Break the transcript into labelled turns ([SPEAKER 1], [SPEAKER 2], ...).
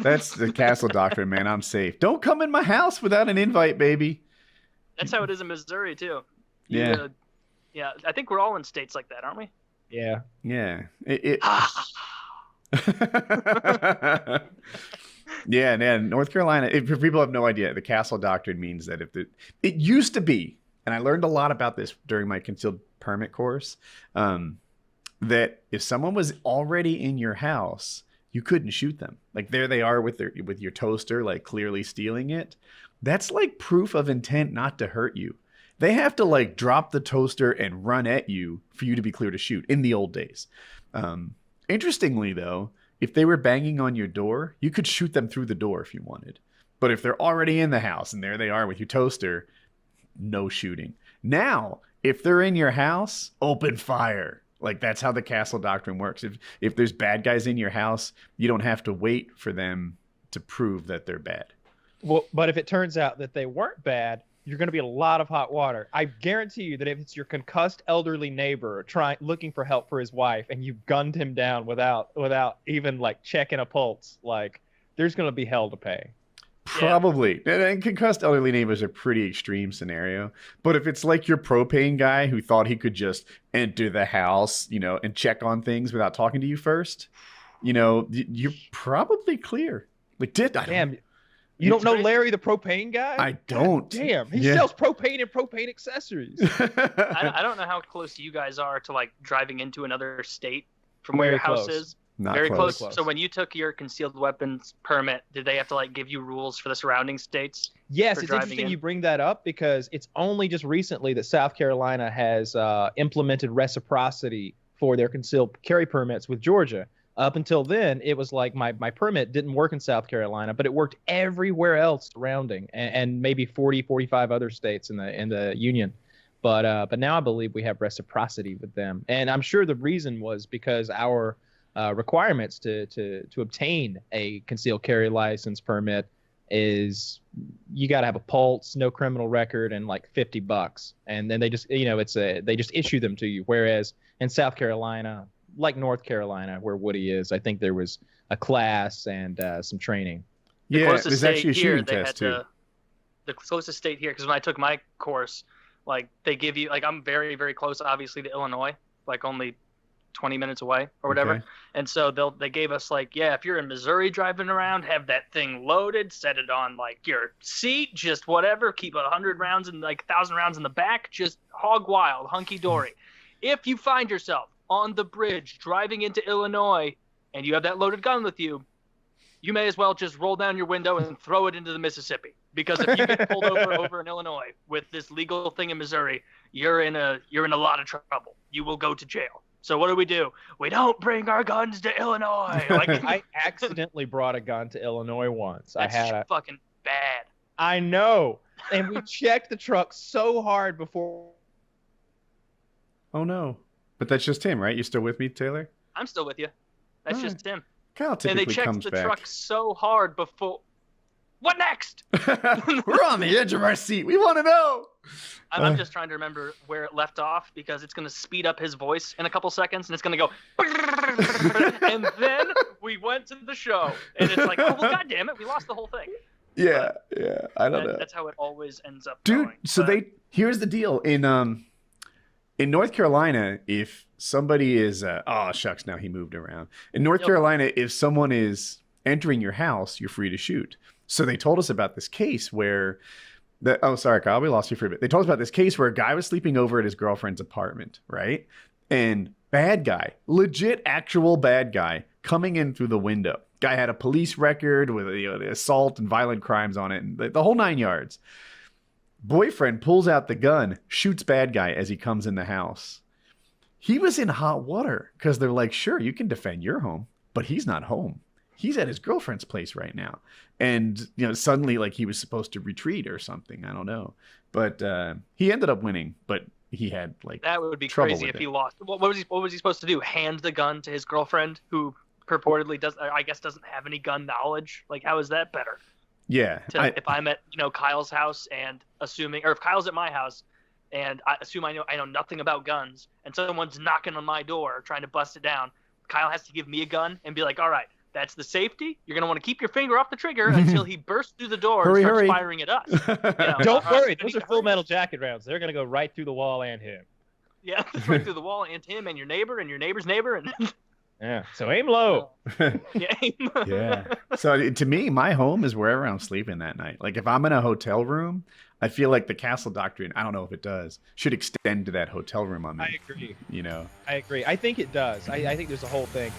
[SPEAKER 1] That's the castle doctrine, man. I'm safe. Don't come in my house without an invite, baby.
[SPEAKER 2] That's how it is in Missouri too.
[SPEAKER 1] Yeah.
[SPEAKER 2] Yeah. I think we're all in states like that, aren't we?
[SPEAKER 3] Yeah.
[SPEAKER 1] Yeah. Yeah, man. North Carolina, if people have no idea, the castle doctrine means that it used to be, and I learned a lot about this during my concealed permit course, that if someone was already in your house, you couldn't shoot them. Like there they are with your toaster, like clearly stealing it. That's like proof of intent not to hurt you. They have to like drop the toaster and run at you for you to be clear to shoot in the old days. Interestingly, though, if they were banging on your door, you could shoot them through the door if you wanted. But if they're already in the house and there they are with your toaster, no shooting. Now, if they're in your house, open fire. Like that's how the castle doctrine works. If there's bad guys in your house, you don't have to wait for them to prove that they're bad.
[SPEAKER 3] Well, but if it turns out that they weren't bad, you're going to be in a lot of hot water. I guarantee you that if it's your concussed elderly neighbor looking for help for his wife and you've gunned him down without even like checking a pulse, like there's going to be hell to pay.
[SPEAKER 1] Probably. And concussed elderly neighbors are a pretty extreme scenario. But if it's like your propane guy who thought he could just enter the house, and check on things without talking to you first, you're probably clear. Like,
[SPEAKER 3] damn. You don't know Larry the propane guy?
[SPEAKER 1] I don't.
[SPEAKER 3] Damn, he sells propane and propane accessories.
[SPEAKER 2] I don't know how close you guys are to like driving into another state from where your house is.
[SPEAKER 1] Not
[SPEAKER 2] very
[SPEAKER 1] close.
[SPEAKER 2] So when you took your concealed weapons permit, did they have to like give you rules for the surrounding states?
[SPEAKER 3] Yes, it's interesting you bring that up because it's only just recently that South Carolina has implemented reciprocity for their concealed carry permits with Georgia. Up until then, it was like my permit didn't work in South Carolina, but it worked everywhere else surrounding, and maybe 40, 45 other states in the union. But now I believe we have reciprocity with them, and I'm sure the reason was because our requirements to obtain a concealed carry license permit is you got to have a pulse, no criminal record, and like $50, and then they just they just issue them to you. Whereas in South Carolina, like North Carolina, where Woody is, I think there was a class and some training.
[SPEAKER 1] Yeah, there's actually a shooting test too.
[SPEAKER 2] The closest state here, because when I took my course, like they give you, like I'm very, very close, obviously, to Illinois, like only 20 minutes away or whatever. Okay. And so they gave us like, yeah, if you're in Missouri driving around, have that thing loaded, set it on like your seat, just whatever, keep 100 rounds and like 1,000 rounds in the back, just hog wild, hunky dory. If you find yourself on the bridge driving into Illinois and you have that loaded gun with you, you may as well just roll down your window and throw it into the Mississippi, because if you get pulled over in Illinois with this legal thing in Missouri, you're in a lot of trouble. You will go to jail. So what do? We don't bring our guns to Illinois. Like
[SPEAKER 3] I accidentally brought a gun to Illinois once.
[SPEAKER 2] That's fucking bad.
[SPEAKER 3] I know. And we checked the truck so hard before.
[SPEAKER 1] Oh no. But that's just him, right? You still with me, Taylor?
[SPEAKER 2] I'm still with you. That's just him.
[SPEAKER 1] Kyle typically
[SPEAKER 2] and they checked the truck so hard before. What next?
[SPEAKER 1] We're on the edge of our seat. We want to know.
[SPEAKER 2] I'm just trying to remember where it left off, because it's going to speed up his voice in a couple seconds, and it's going to go. And then we went to the show, and it's like, oh, well, God damn it, we lost the whole thing.
[SPEAKER 1] Yeah, I don't know.
[SPEAKER 2] That's how it always ends up
[SPEAKER 1] Dude,
[SPEAKER 2] going.
[SPEAKER 1] So here's the deal. In North Carolina, if somebody is oh shucks, now he moved around. In North Carolina, if someone is entering your house, you're free to shoot. So they told us about this case where sorry, Kyle, we lost you for a bit. They told us about this case where a guy was sleeping over at his girlfriend's apartment, right? And bad guy, legit actual bad guy, coming in through the window. Guy had a police record with assault and violent crimes on it, and the whole 9 yards. Boyfriend pulls out the gun, shoots bad guy as he comes in the house. He was in hot water because they're like, sure, you can defend your home, but he's not home. He's at his girlfriend's place right now. And, suddenly like he was supposed to retreat or something. I don't know. But he ended up winning, but he had like
[SPEAKER 2] that would be crazy if he lost. What was he supposed to do? Hand the gun to his girlfriend, who purportedly doesn't have any gun knowledge? Like, how is that better?
[SPEAKER 1] Yeah.
[SPEAKER 2] If I'm at Kyle's house and if Kyle's at my house and I assume I know nothing about guns and someone's knocking on my door trying to bust it down, Kyle has to give me a gun and be like, all right, That's the safety. You're gonna want to keep your finger off the trigger until he bursts through the door and starts firing at us.
[SPEAKER 3] Don't worry, those are Full Metal Jacket rounds. They're gonna go right through the wall and him.
[SPEAKER 2] Yeah, right through the wall and him and your neighbor and your neighbor's neighbor and.
[SPEAKER 3] Yeah. So aim low.
[SPEAKER 1] Yeah. So to me, my home is wherever I'm sleeping that night. Like if I'm in a hotel room, I feel like the castle doctrine, I don't know if it does, should extend to that hotel room I'm in.
[SPEAKER 3] I agree.
[SPEAKER 1] You know.
[SPEAKER 3] I agree. I think it does. I think there's a whole thing.